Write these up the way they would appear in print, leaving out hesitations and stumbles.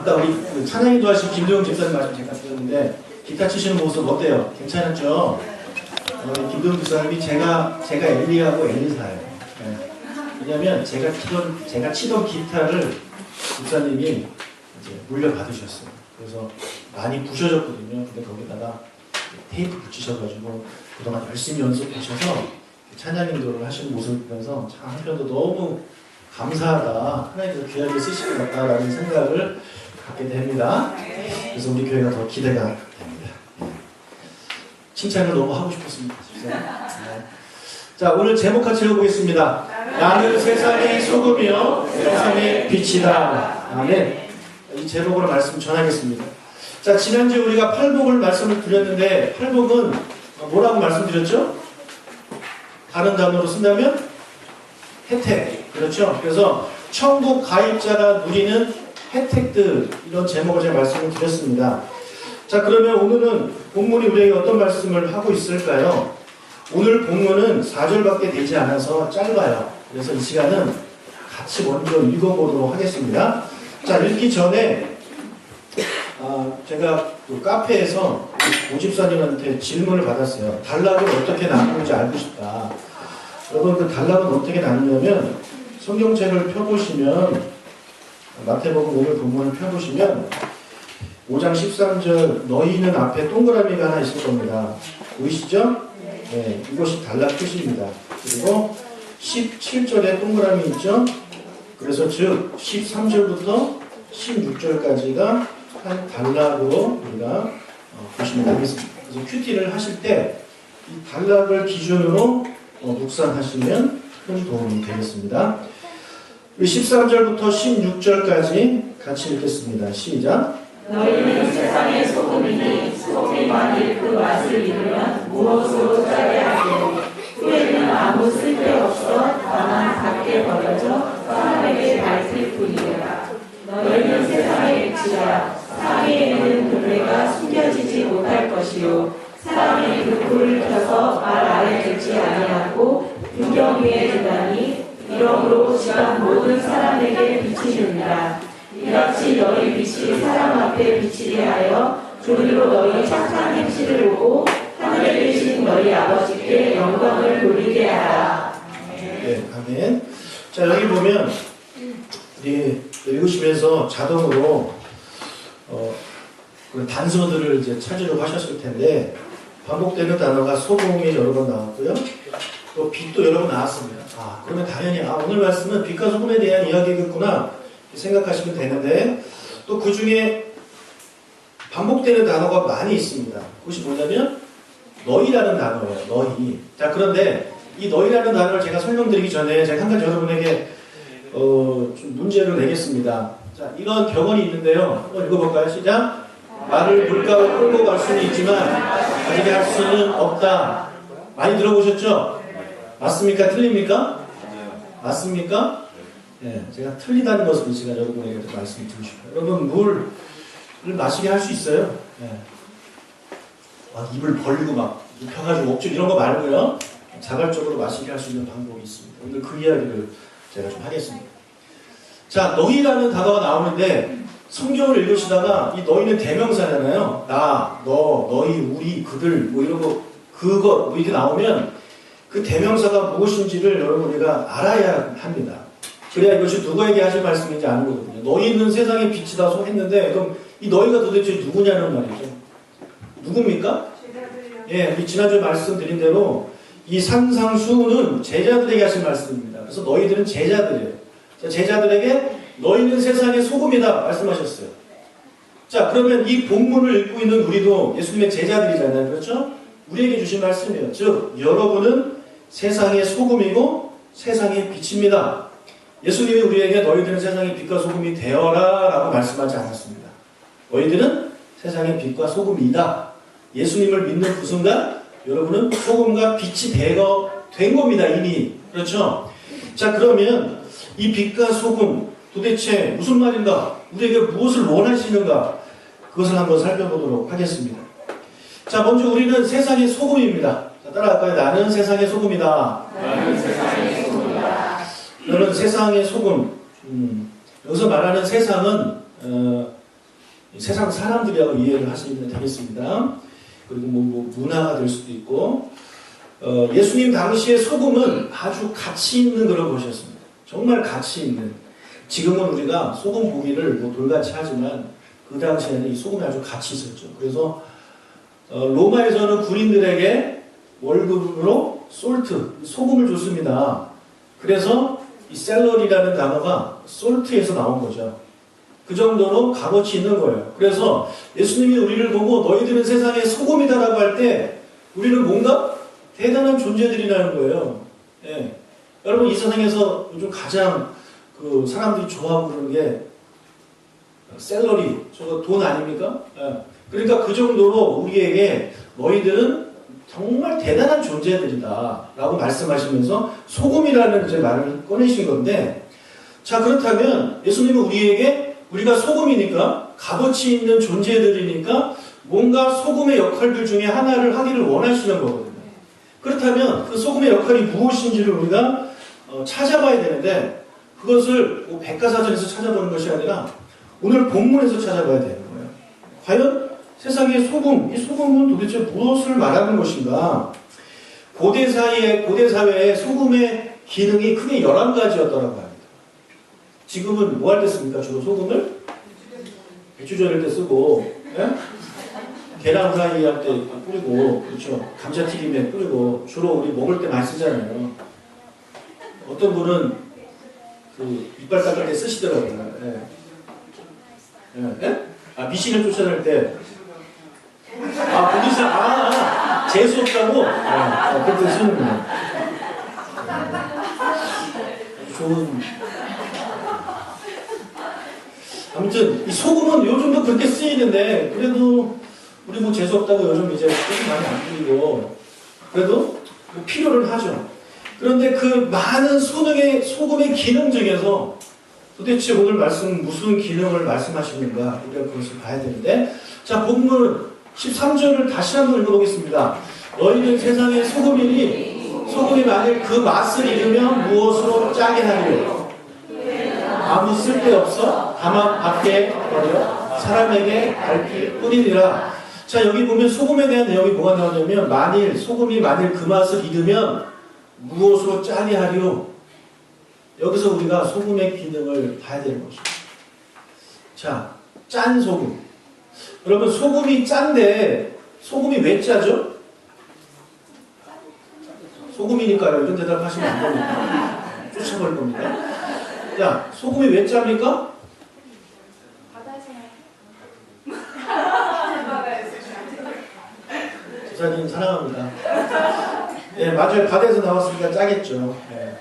아까 우리 그 찬양인도 하신 김도영 집사님 말씀 제가 들었는데 기타 치시는 모습 어때요? 괜찮았죠? 김도영 집사님이 제가 엘리하고 엘리사예요. 네. 왜냐면 제가 치던 기타를 집사님이 이제 물려받으셨어요. 그래서 많이 부셔졌거든요. 근데 거기다가 테이프 붙이셔가지고 그동안 열심히 연습하셔서 찬양인도를 하시는 모습을 보면서 참 한편도 너무 감사하다. 하나님께서 귀하게 쓰실 것 같다라는 생각을 갖게 됩니다. 그래서 우리 교회가 더 기대가 됩니다. 칭찬을 너무 하고 싶었습니다. 네. 자, 오늘 제목 같이 읽어보겠습니다. 나는 세상의 소금이요 세상의 빛이다. 아멘. 이 제목으로 말씀 전하겠습니다. 자, 지난주에 우리가 팔복을 말씀을 드렸는데 팔복은 뭐라고 말씀드렸죠? 다른 단어로 쓴다면 혜택. 그렇죠? 그래서 천국 가입자가 누리는 혜택들, 이런 제목을 제가 말씀을 드렸습니다. 자, 그러면 오늘은 본문이 우리에게 어떤 말씀을 하고 있을까요? 오늘 본문은 4절밖에 되지 않아서 짧아요. 그래서 이 시간은 같이 먼저 읽어보도록 하겠습니다. 자, 읽기 전에 제가 또 카페에서 오집사님한테 질문을 받았어요. 단락을 어떻게 나누는지 알고 싶다. 여러분, 그 단락은 어떻게 나누냐면 성경책을 펴보시면 마태복음 오늘 본문을 펴보시면 5장 13절 너희는 앞에 동그라미가 하나 있을 겁니다. 보이시죠? 네, 이것이 단락 표시입니다. 그리고 17절에 동그라미 있죠? 그래서 즉 13절부터 16절까지가 한 단락으로 우리가 보시면 되겠습니다. 그래서 큐티를 하실 때 이 단락을 기준으로 묵상하시면 큰 도움이 되겠습니다. 13절부터 16절까지 같이 읽겠습니다. 시작. 너희는 세상의 소금이니 소금이 만일 그 맛을 잃으면 무엇으로 짜게 하겠니? 후에는 아무 쓸데없어 다만 밖에 버려져 사람에게 닳을 뿐이라. 너희는 세상의 빛이라. 상에 있는 금괴가 숨겨지지 못할 것이요 사람이 그 불을 켜서 말 아래 듣지 아니하고 등경 위에 두다니 이러므로 지각 모든 사람에게 비치느니라. 이같이 너희 빛이 사람 앞에 비치게 하여 주리로 너희 착한 행실을 보고 하늘에 계신 너희 아버지께 영광을 돌리게 하라. 네, 아멘. 자, 여기 보면 우리 읽으시면서 자동으로 그 단서들을 이제 찾으려고 하셨을 텐데 반복되는 단어가 소금이 여러 번 나왔고요. 또 빛도 여러 번 나왔습니다. 그러면 당연히 오늘 말씀은 빛과 소금에 대한 이야기겠구나 생각하시면 되는데 또 그 중에 반복되는 단어가 많이 있습니다. 그것이 뭐냐면 너희라는 단어예요. 너희. 자, 그런데 이 너희라는 단어를 제가 설명드리기 전에 제가 한 가지 여러분에게 좀 문제를 내겠습니다. 자, 이런 격언이 있는데요. 한번 읽어볼까요? 시작. 말을 물가로 끌고 갈 수는 있지만 가지게 할 수는 없다. 많이 들어보셨죠? 맞습니까? 틀립니까? 맞습니까? 네, 제가 틀리다는 것을 제가 여러분에게 말씀드리고 싶어요. 여러분, 물을 마시게 할 수 있어요? 네. 막 입을 벌리고 막 눕혀가지고 억지로 이런 거 말고요. 자발적으로 마시게 할 수 있는 방법이 있습니다. 오늘 그 이야기를 제가 좀 하겠습니다. 자, 너희라는 단어가 나오는데 성경을 읽으시다가 이 너희는 대명사잖아요. 나, 너, 너희, 우리, 그들 뭐 이런 거 그거 뭐 이렇게 나오면 그 대명사가 무엇인지를 여러분 우리가 알아야 합니다. 그래야 이것이 누구에게 하실 말씀인지 아는 거거든요. 너희는 세상의 빛이다 했는데 그럼 이 너희가 도대체 누구냐는 말이죠. 누굽니까? 예, 우리 지난주에 말씀드린 대로 이 산상수훈은 제자들에게 하신 말씀입니다. 그래서 너희들은 제자들이에요. 제자들에게 너희는 세상의 소금이다 말씀하셨어요. 자, 그러면 이 본문을 읽고 있는 우리도 예수님의 제자들이잖아요. 그렇죠? 우리에게 주신 말씀이에요. 즉, 여러분은 세상의 소금이고 세상의 빛입니다. 예수님이 우리에게 너희들은 세상의 빛과 소금이 되어라 라고 말씀하지 않았습니다. 너희들은 세상의 빛과 소금이다. 예수님을 믿는 그 순간 여러분은 소금과 빛이 된 겁니다. 이미. 그렇죠? 자, 그러면 이 빛과 소금 도대체 무슨 말인가? 우리에게 무엇을 원하시는가? 그것을 한번 살펴보도록 하겠습니다. 자, 먼저 우리는 세상의 소금입니다. 자, 따라갈까요? 나는 세상의 소금이다. 나는 세상의 소금이다. 너는 세상의 소금. 여기서 말하는 세상은 세상 사람들이라고 이해를 하시면 되겠습니다. 그리고 뭐 문화가 될 수도 있고, 예수님 당시에 소금은 아주 가치 있는 그런 것이었습니다. 정말 가치 있는. 지금은 우리가 소금 보기를 뭐 돌같이 하지만 그 당시에는 이 소금이 아주 가치 있었죠. 그래서 로마에서는 군인들에게 월급으로 솔트, 소금을 줬습니다. 그래서 이 셀러리라는 단어가 솔트에서 나온 거죠. 그 정도로 값어치 있는 거예요. 그래서 예수님이 우리를 보고 너희들은 세상의 소금이다라고 할 때 우리는 뭔가 대단한 존재들이라는 거예요. 예. 여러분 이 세상에서 요즘 가장 그 사람들이 좋아하고 그러는 게 셀러리, 저거 돈 아닙니까? 예. 그러니까 그 정도로 우리에게 너희들은 정말 대단한 존재들이다 라고 말씀하시면서 소금이라는 이제 말을 꺼내신 건데, 자 그렇다면 예수님은 우리에게 우리가 소금이니까 값어치 있는 존재들이니까 뭔가 소금의 역할들 중에 하나를 하기를 원하시는 거거든요. 그렇다면 그 소금의 역할이 무엇인지를 우리가 찾아봐야 되는데, 그것을 백과사전에서 찾아보는 것이 아니라 오늘 본문에서 찾아봐야 되는 거예요. 과연 세상의 소금, 이 소금은 도대체 무엇을 말하는 것인가? 고대 사회에 소금의 기능이 크게 11가지였더라고 합니다. 지금은 뭐 할 때 씁니까? 주로 소금을? 배추 절일 때 쓰고, 예? 계란 후라이 할 때 뿌리고, 그렇죠. 감자튀김에 뿌리고, 주로 우리 먹을 때 많이 쓰잖아요. 어떤 분은 그 이빨 닦을 때 쓰시더라고요. 예. 예? 아, 미신을 쫓아낼 때. 거기서, 재수 없다고? 그렇게 쓰는군요. 좋은. 아무튼, 이 소금은 요즘도 그렇게 쓰이는데, 그래도, 우리 뭐 재수없다고 요즘 이제 소금 많이 안 뿌리고, 그래도 뭐 필요를 하죠. 그런데 그 많은 소금의 기능 중에서 도대체 오늘 말씀 무슨 기능을 말씀하시는가, 우리가 그것을 봐야 되는데, 자, 본문 13절을 다시 한번 읽어보겠습니다. 너희는 세상의 소금이니 소금이 만일 그 맛을 잃으면 무엇으로 짜게 하리요? 아무 쓸데없어 다만 밖에 버려 사람에게 밟힐 뿐이니라. 자, 여기 보면 소금에 대한 내용이 뭐가 나오냐면, 소금이 만일 그 맛을 잃으면 무엇으로 짜게 하리요? 여기서 우리가 소금의 기능을 봐야 되는 것입니다. 자, 짠 소금. 여러분, 소금이 짠데 소금이 왜 짜죠? 소금이니까요. 이런 대답 하시면 안 됩니다. 쫓아버릴 겁니다. 자, 소금이 왜 짭니까? 조사님 사랑합니다. 예, 맞아요. 바다에서 나왔으니까 짜겠죠. 예.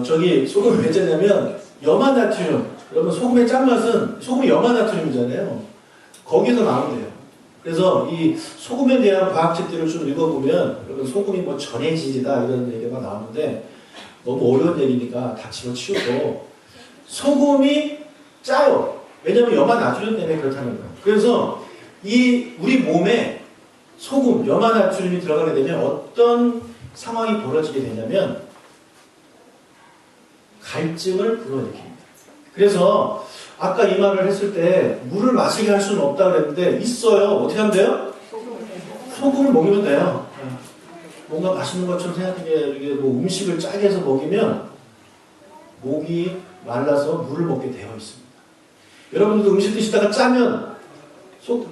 저기 소금이 왜 짜냐면 염화나트륨. 여러분, 소금의 짠맛은 소금이 염화나트륨이잖아요. 거기서 나온대요. 그래서 이 소금에 대한 과학책들을 좀 읽어보면, 여러분, 소금이 뭐 전해질이다 이런 얘기가 나오는데 너무 어려운 얘기니까 다 집어치우고, 소금이 짜요. 왜냐하면 염화나트륨 때문에 그렇다는 거예요. 그래서 이 우리 몸에 소금, 염화나트륨이 들어가게 되면 어떤 상황이 벌어지게 되냐면 갈증을 불러일으킵니다. 그래서 아까 이 말을 했을 때 물을 마시게 할 수는 없다고 그랬는데 있어요. 어떻게 하면 돼요? 소금을 먹이면 돼요. 뭔가 맛있는 것처럼 생각하게, 이게 뭐 음식을 짜게 해서 먹이면 목이 말라서 물을 먹게 되어 있습니다. 여러분들도 음식 드시다가 짜면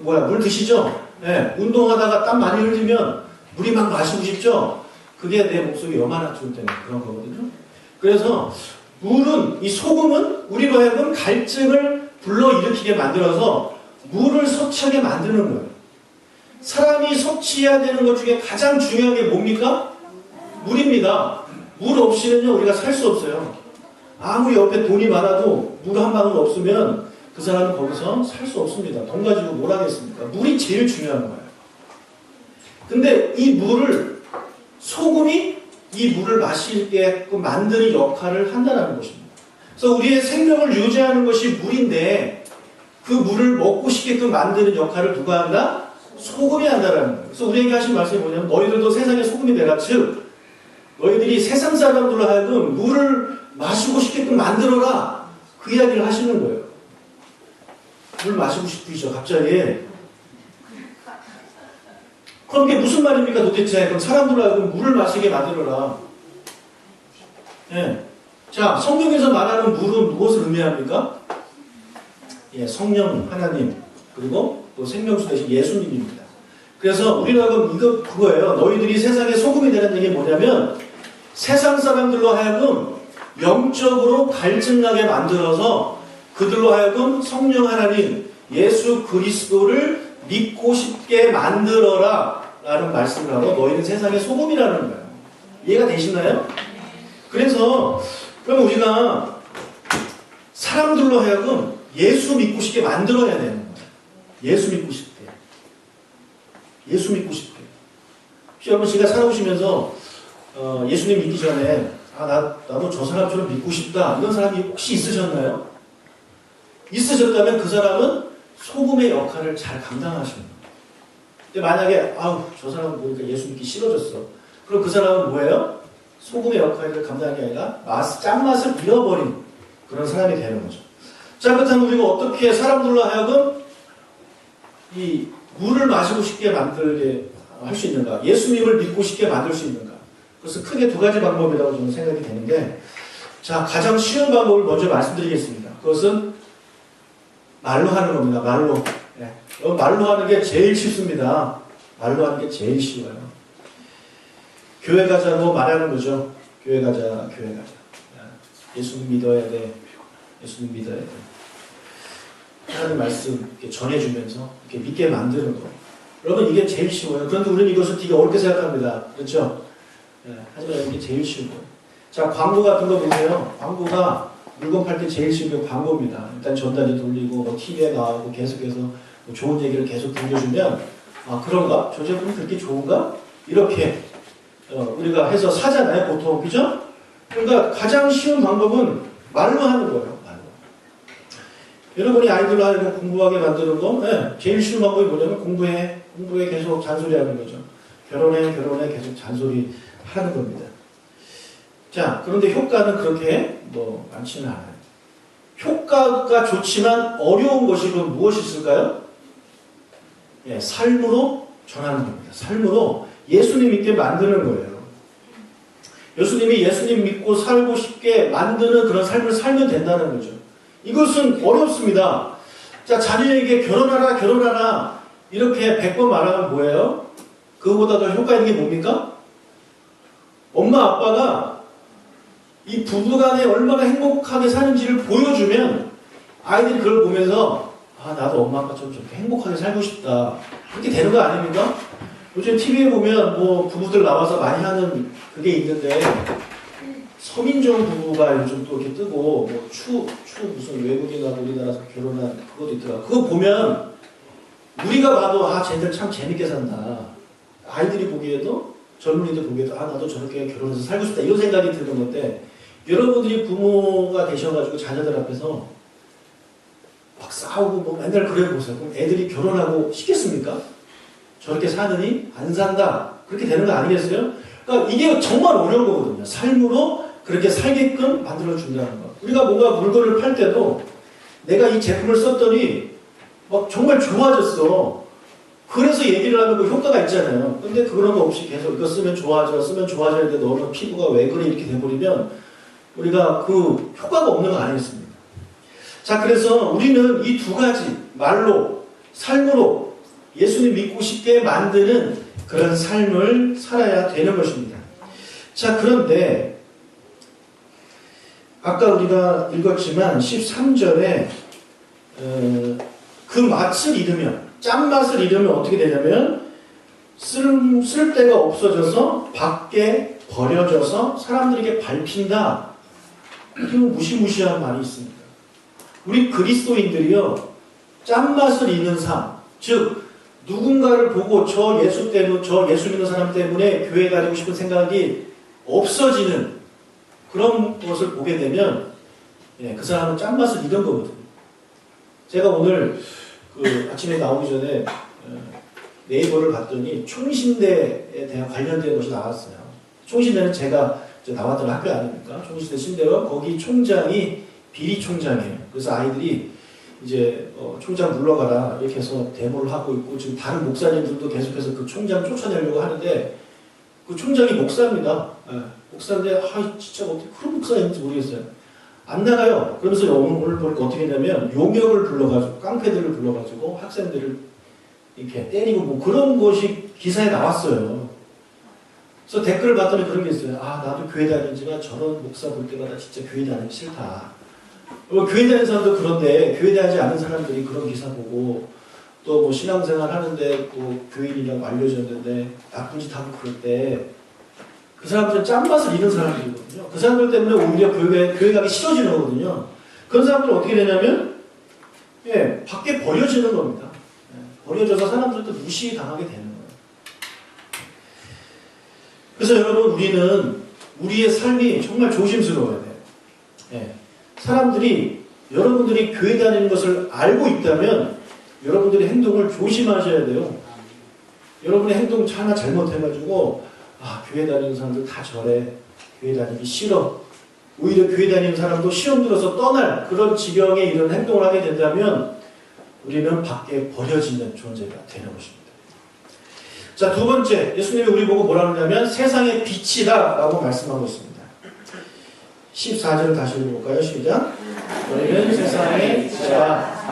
물 드시죠? 네, 운동하다가 땀 많이 흘리면 물이 막 마시고 싶죠? 그게 내 목속에 염화나트륨 때문에 그런 거거든요. 그래서 이 소금은 우리로 하여금 갈증을 불러일으키게 만들어서 물을 섭취하게 만드는 거예요. 사람이 섭취해야 되는 것 중에 가장 중요한 게 뭡니까? 물입니다. 물 없이는요, 우리가 살 수 없어요. 아무리 옆에 돈이 많아도 물 한 방울 없으면 그 사람은 거기서 살 수 없습니다. 돈 가지고 뭘 하겠습니까? 물이 제일 중요한 거예요. 근데 이 물을, 소금이 이 물을 마시게끔 만드는 역할을 한다는 것입니다. 그래서 우리의 생명을 유지하는 것이 물인데, 그 물을 먹고 싶게끔 만드는 역할을 누가 한다? 소금이 한다라는 거예요. 그래서 우리에게 하신 말씀이 뭐냐면, 너희들도 세상의 소금이 되라. 즉, 너희들이 세상 사람들로 하여금 물을 마시고 싶게끔 만들어라. 그 이야기를 하시는 거예요. 물 마시고 싶으시죠, 갑자기. 그럼 이게 무슨 말입니까, 도대체? 그럼 사람들 하여금 물을 마시게 만들어라. 예. 자, 성경에서 말하는 물은 무엇을 의미합니까? 예, 성령 하나님, 그리고 또 생명수 대신 예수님입니다. 그래서 우리는 이거 그거예요. 너희들이 세상의 소금이 되는 얘기 뭐냐면 세상 사람들로 하여금 영적으로 갈증나게 만들어서 그들로 하여금 성령 하나님, 예수 그리스도를 믿고 싶게 만들어라 라는 말씀을 하고 너희는 세상의 소금이라는 거예요. 이해가 되시나요? 그래서 그럼 우리가 사람들로 하여금 예수 믿고 싶게 만들어야 되는 거예요. 예수 믿고 싶게. 예수 믿고 싶게. 혹시 여러분 제가 살아오시면서 예수님 믿기 전에 나도 저 사람처럼 믿고 싶다 이런 사람이 혹시 있으셨나요? 있으셨다면 그 사람은 소금의 역할을 잘 감당하시는 거예요. 근데 만약에 저 사람은 보니까 예수 믿기 싫어졌어. 그럼 그 사람은 뭐예요? 소금의 역할을 감당하는 게 아니라 짠맛을 잃어버린 그런 사람이 되는 거죠. 자, 그렇다면 우리가 어떻게 사람들로 하여금 이 물을 마시고 싶게 만들게 할 수 있는가? 예수님을 믿고 싶게 만들 수 있는가? 그래서 크게 두 가지 방법이라고 저는 생각이 되는데, 자, 가장 쉬운 방법을 먼저 말씀드리겠습니다. 그것은 말로 하는 겁니다. 말로. 네. 말로 하는 게 제일 쉽습니다. 말로 하는 게 제일 쉬워요. 교회 가자고 말하는 거죠. 교회 가자, 교회 가자. 예수님 믿어야 돼. 예수님 믿어야 돼. 하나님 말씀 이렇게 전해주면서 이렇게 믿게 만드는 거. 여러분 이게 제일 쉬워요. 그런데 우리는 이것을 되게 어렵게 생각합니다. 그렇죠? 하지만 이게 제일 쉬운 거예요. 자, 광고 같은 거 보세요. 광고가 물건 팔 때 제일 쉬운 게 광고입니다. 일단 전단지 돌리고 TV에 나오고 계속해서 좋은 얘기를 계속 들려주면 그런가? 저 제품이 그렇게 좋은가? 이렇게 우리가 해서 사잖아요. 보통. 그죠? 그러니까 가장 쉬운 방법은 말로 하는 거예요. 말로. 여러분이 아이들로 하여금 공부하게 만드는 거 제일 쉬운 방법이 뭐냐면 공부해 계속 잔소리하는 거죠. 결혼해 계속 잔소리 하는 겁니다. 자, 그런데 효과는 그렇게 많지는 않아요. 효과가 좋지만 어려운 것이 그럼 무엇이 있을까요? 예, 삶으로 전하는 겁니다. 삶으로 예수님 믿게 만드는 거예요. 예수님이 예수님 믿고 살고 싶게 만드는 그런 삶을 살면 된다는 거죠. 이것은 어렵습니다. 자, 자녀에게 결혼하라 이렇게 100번 말하면 뭐예요? 그거보다 더 효과 있는 게 뭡니까? 엄마 아빠가 이 부부간에 얼마나 행복하게 사는지를 보여주면 아이들이 그걸 보면서 나도 엄마 아빠처럼 저렇게 행복하게 살고 싶다. 그렇게 되는 거 아닙니까? 요즘 TV에 보면 부부들 나와서 많이 하는 그게 있는데 서민종 부부가 요즘 또 이렇게 뜨고 추 무슨 외국인하고 우리나라에서 결혼한 그것도 있더라. 그거 보면 우리가 봐도 쟤들 참 재밌게 산다. 아이들이 보기에도 젊은이들 보기에도 나도 저렇게 결혼해서 살고 싶다 이런 생각이 드는 건데 여러분들이 부모가 되셔가지고 자녀들 앞에서 막 싸우고 맨날 그래 보세요. 그럼 애들이 결혼하고 싶겠습니까? 저렇게 사느니 안 산다 그렇게 되는 거 아니겠어요? 그러니까 이게 정말 어려운 거거든요. 삶으로 그렇게 살게끔 만들어 준다는 거. 우리가 뭔가 물건을 팔 때도 내가 이 제품을 썼더니 막 정말 좋아졌어. 그래서 얘기를 하면 그 효과가 있잖아요. 근데 그런 거 없이 계속 이거 쓰면 좋아져야 돼. 너는 피부가 왜 그래 이렇게 돼버리면 우리가 그 효과가 없는 거 아니겠습니까? 자, 그래서 우리는 이 두 가지 말로 삶으로 예수님 믿고 싶게 만드는 그런 삶을 살아야 되는 것입니다. 자, 그런데 아까 우리가 읽었지만 13절에 그 맛을 잃으면 짠맛을 잃으면 어떻게 되냐면 쓸 데가 없어져서 밖에 버려져서 사람들에게 밟힌다. 이렇게 무시무시한 말이 있습니다. 우리 그리스도인들이요 짠맛을 잃는 삶, 즉 누군가를 보고 저 예수 믿는 사람 때문에 교회 다니고 싶은 생각이 없어지는 그런 것을 보게 되면 그 사람은 짠맛을 잃은 거거든요. 제가 오늘 아침에 나오기 전에 네이버를 봤더니 총신대에 대한 관련된 것이 나왔어요. 총신대는 제가 나왔던 학교 아닙니까? 총신대 신대와 거기 총장이 비리 총장이에요. 그래서 아이들이 이제 총장 물러가라 이렇게 해서 데모를 하고 있고 지금 다른 목사님들도 계속해서 그 총장 쫓아내려고 하는데 그 총장이 목사입니다. 목사인데 진짜 어떻게 그런 목사인지 모르겠어요. 안 나가요. 그러면서 오늘 보니까 어떻게 했냐면 용역을 불러가지고 깡패들을 불러가지고 학생들을 이렇게 때리고 뭐 그런 것이 기사에 나왔어요. 그래서 댓글을 봤더니 그런 게 있어요. 나도 교회 다니지만 저런 목사 볼 때마다 진짜 교회 다니기 싫다. 교회 다니는 사람도 그런데 교회 다니지 않은 사람들이 그런 기사 보고 또 뭐 신앙생활 하는데 또 교인이라고 알려졌는데 나쁜 짓 하고 그럴 때 그 사람들은 짠맛을 잃은 사람들이거든요. 그 사람들 때문에 오히려 교회 가기 싫어지는 거거든요. 그런 사람들은 어떻게 되냐면 밖에 버려지는 겁니다. 버려져서 사람들도 무시당하게 되는 거예요. 그래서 여러분 우리는 우리의 삶이 정말 조심스러워야 돼요. 사람들이 여러분들이 교회 다니는 것을 알고 있다면 여러분들의 행동을 조심하셔야 돼요. 여러분의 행동 하나 잘못해가지고 교회 다니는 사람들 다 저래. 교회 다니기 싫어. 오히려 교회 다니는 사람도 시험 들어서 떠날 그런 지경에 이런 행동을 하게 된다면 우리는 밖에 버려지는 존재가 되는 것입니다. 자, 두 번째, 예수님이 우리 보고 뭐라 그러냐면 세상의 빛이다 라고 말씀하고 있습니다. 14절 다시 읽어볼까요? 시작. 너희는 세상의 빛이라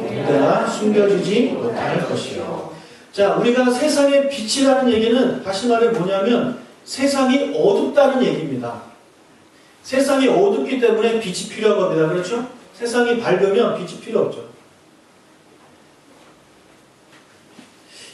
언제나 숨겨지지 못할 것이요. 자, 우리가 세상의 빛이라는 얘기는 다시 말해 뭐냐면 세상이 어둡다는 얘기입니다. 세상이 어둡기 때문에 빛이 필요한 겁니다. 그렇죠? 세상이 밝으면 빛이 필요 없죠.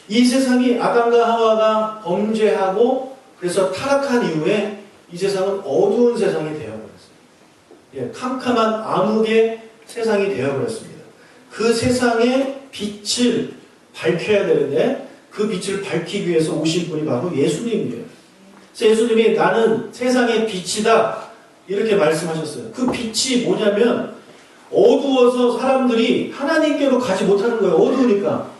이 세상이 아담과 하와가 범죄하고 그래서 타락한 이후에 이 세상은 어두운 세상이 되어버렸어요. 캄캄한 암흑의 세상이 되어버렸습니다. 그 세상의 빛을 밝혀야 되는데 그 빛을 밝히기 위해서 오신 분이 바로 예수님이에요. 그래서 예수님이 나는 세상의 빛이다 이렇게 말씀하셨어요. 그 빛이 뭐냐면 어두워서 사람들이 하나님께로 가지 못하는 거예요. 어두우니까.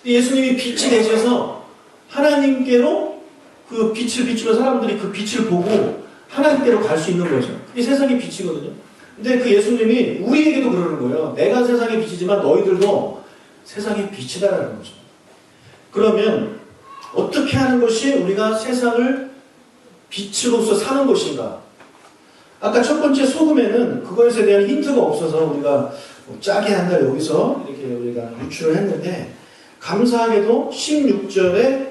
예수님이 빛이 되셔서 하나님께로 그 빛을 비추면 사람들이 그 빛을 보고 하나님께로 갈 수 있는 거죠. 그게 세상의 빛이거든요. 근데 그 예수님이 우리에게도 그러는 거예요. 내가 세상의 빛이지만 너희들도 세상의 빛이다라는 거죠. 그러면 어떻게 하는 것이 우리가 세상을 빛으로서 사는 것인가? 아까 첫 번째 소금에는 그것에 대한 힌트가 없어서 우리가 짜게 한다 여기서 이렇게 우리가 유출을 했는데 감사하게도 16절에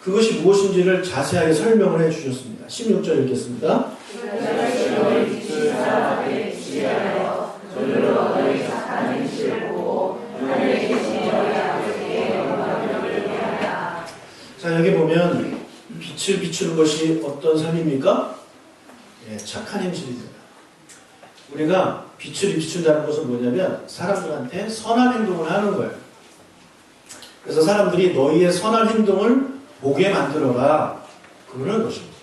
그것이 무엇인지를 자세하게 설명을 해 주셨습니다. 16절 읽겠습니다. 자, 여기 보면 빛을 비추는 것이 어떤 삶입니까? 착한 행실입니다. 우리가 빛을 비춘다는 것은 뭐냐면 사람들한테 선한 행동을 하는 거예요. 그래서 사람들이 너희의 선한 행동을 보게 만들어라. 그러는 것입니다.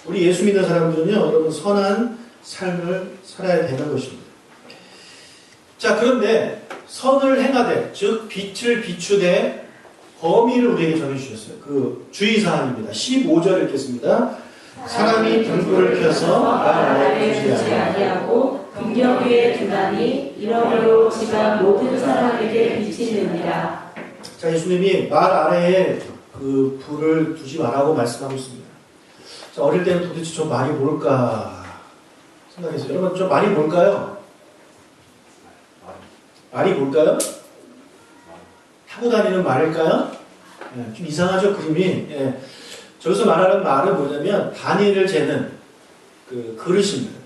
우리 예수 믿는 사람들은요, 여러분 선한 삶을 살아야 되는 것입니다. 자, 그런데 선을 행하되, 즉 빛을 비추되 범위를 우리에게 정해주셨어요. 그 주의사항입니다. 15절 읽겠습니다. 사람이 등불을 켜서 말 아래에 두지 아니하고 등경 위에 두나니 이러므로 지가 모든 사람에게 비치느니라. 자, 예수님이 말 아래에 그 불을 두지 말라고 말씀하고 있습니다. 자, 어릴 때는 도대체 좀 많이 뭘까 생각했어요. 여러분 좀 많이 뭘까요? 말이 뭘까요? 타고 다니는 말일까요? 좀 이상하죠, 그림이. 저기서 말하는 말은 뭐냐면 단위를 재는 그 그릇입니다.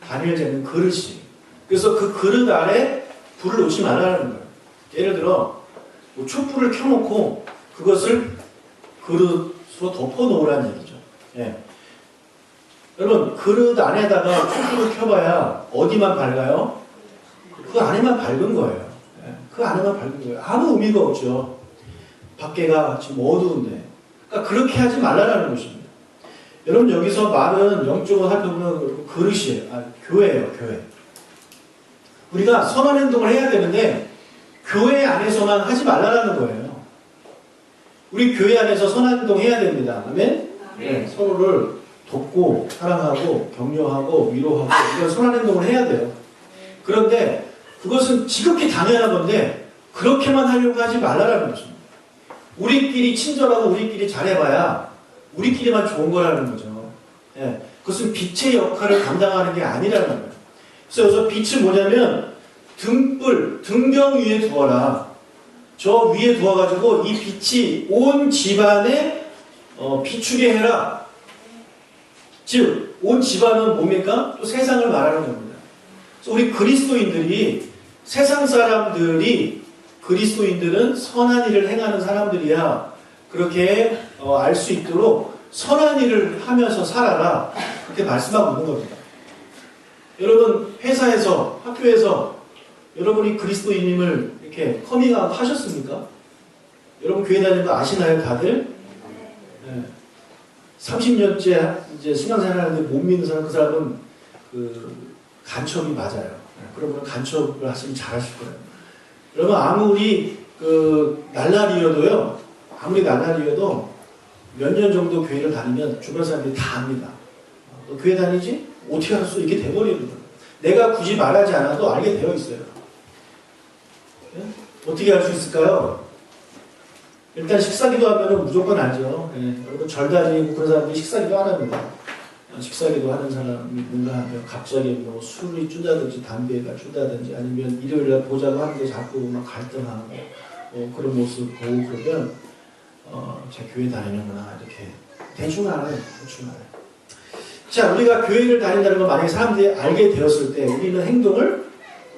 단위를 재는 그릇이. 그래서 그 그릇 아래 불을 놓지 말라는 거예요. 예를 들어 뭐 촛불을 켜놓고 그것을 그릇으로 덮어놓으라는 얘기죠. 여러분 그릇 안에다가 촛불을 켜봐야 어디만 밝아요? 그 안에만 밝은 거예요. 그 안에만 밝은 거예요. 아무 의미가 없죠. 밖에가 지금 어두운데. 그러니까 그렇게 하지 말라는 것입니다. 여러분 여기서 말은 영적으로 살펴보면 그릇이에요. 교회예요. 교회. 우리가 선한 행동을 해야 되는데 교회 안에서만 하지 말라는 거예요. 우리 교회 안에서 선한 행동 해야 됩니다. 아멘? 서로를 돕고 사랑하고 격려하고 위로하고 이런 선한 행동을 해야 돼요. 그런데 그것은 지극히 당연한 건데 그렇게만 하려고 하지 말라라는 거죠. 우리끼리 친절하고 우리끼리 잘해봐야 우리끼리만 좋은 거라는 거죠. 예, 그것은 빛의 역할을 감당하는 게 아니라는 거예요. 그래서 여기서 빛은 뭐냐면 등불, 등경 위에 두어라. 저 위에 두어가지고 이 빛이 온 집안에 비추게 해라. 즉, 온 집안은 뭡니까? 또 세상을 말하는 겁니다. 그래서 우리 그리스도인들이 세상 사람들이 그리스도인들은 선한 일을 행하는 사람들이야. 그렇게 알 수 있도록 선한 일을 하면서 살아라. 그렇게 말씀하고 있는 겁니다. 여러분 회사에서 학교에서 여러분이 그리스도인임을 이렇게 커밍아웃 하셨습니까? 여러분 교회 다니는 거 아시나요 다들? 네. 30년째 이제 신앙생활하는데 못 믿는 사람 그 사람은 그 간첩이 맞아요. 그러면 간첩을 하시면 잘하실 거예요. 여러분 아무리 그 날라리여도요. 아무리 날라리여도 몇 년 정도 교회를 다니면 주변 사람들이 다 압니다. 너 교회 다니지? 어떻게 알았어? 이렇게 돼버리는 거예요. 내가 굳이 말하지 않아도 알게 되어 있어요. 네? 어떻게 알 수 있을까요? 일단 식사기도 하면 무조건 알죠. 네. 여러분 절 다니고 그런 사람들이 식사기도 안 합니다. 식사기도 하는 사람이 뭔가 하면 갑자기 뭐 술이 쭈다든지 담배가 쭈다든지 아니면 일요일날 보자고 하는데 자꾸 막 갈등하고 그런 모습 보고 그러면 제 교회 다니는구나 이렇게 대충 알아요. 대충 알아요. 자, 우리가 교회를 다닌다는 걸 만약에 사람들이 알게 되었을 때 우리는 행동을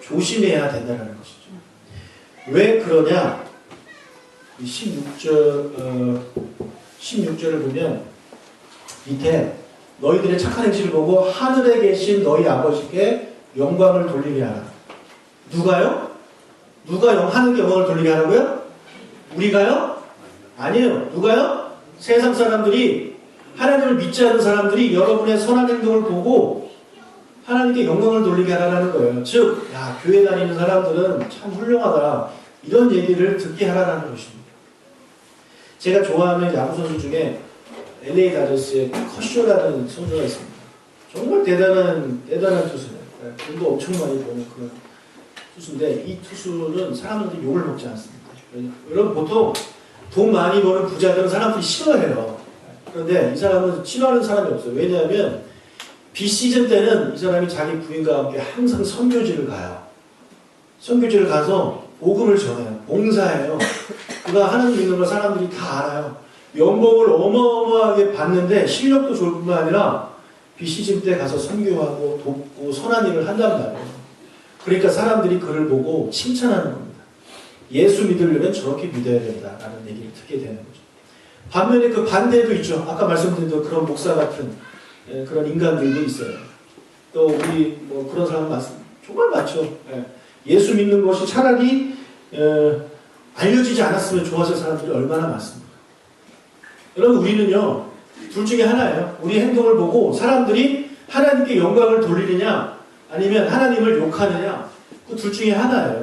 조심해야 된다는 것이죠. 왜 그러냐? 16절을 보면 밑에 너희들의 착한 행실을 보고 하늘에 계신 너희 아버지께 영광을 돌리게 하라. 누가요? 누가 하늘께 영광을 돌리게 하라고요? 우리가요? 아니에요. 누가요? 세상 사람들이 하나님을 믿지 않는 사람들이 여러분의 선한 행동을 보고 하나님께 영광을 돌리게 하라는 거예요. 즉, 야, 교회 다니는 사람들은 참 훌륭하다. 이런 얘기를 듣게 하라는 것입니다. 제가 좋아하는 야구선수 중에 LA 다저스의 커쇼라는 선수가 있습니다. 정말 대단한 투수예요. 돈도 엄청 많이 버는 그런 투수인데 이 투수는 사람들이 욕을 먹지 않습니다. 여러분 보통 돈 많이 버는 부자들은 사람들이 싫어해요. 그런데 이 사람은 싫어하는 사람이 없어요. 왜냐하면 비시즌 때는 이 사람이 자기 부인과 함께 항상 선교지를 가요. 선교지를 가서 복음을 전해요. 봉사해요. 그가 하는 믿는 걸 사람들이 다 알아요. 연봉을 어마어마하게 받는데 실력도 좋을 뿐만 아니라 비시즌 때 가서 선교하고 돕고 선한 일을 한단 말이에요. 그러니까 사람들이 그를 보고 칭찬하는 겁니다. 예수 믿으려면 저렇게 믿어야 된다라는 얘기를 듣게 되는 거죠. 반면에 그 반대도 있죠. 아까 말씀드린 그런 목사 같은 그런 인간들도 있어요. 또 우리 뭐 그런 사람 정말 많죠. 예수 믿는 것이 차라리 알려지지 않았으면 좋았을 사람들이 얼마나 많습니까? 여러분 우리는요 둘 중에 하나예요. 우리 행동을 보고 사람들이 하나님께 영광을 돌리느냐 아니면 하나님을 욕하느냐 그 둘 중에 하나예요.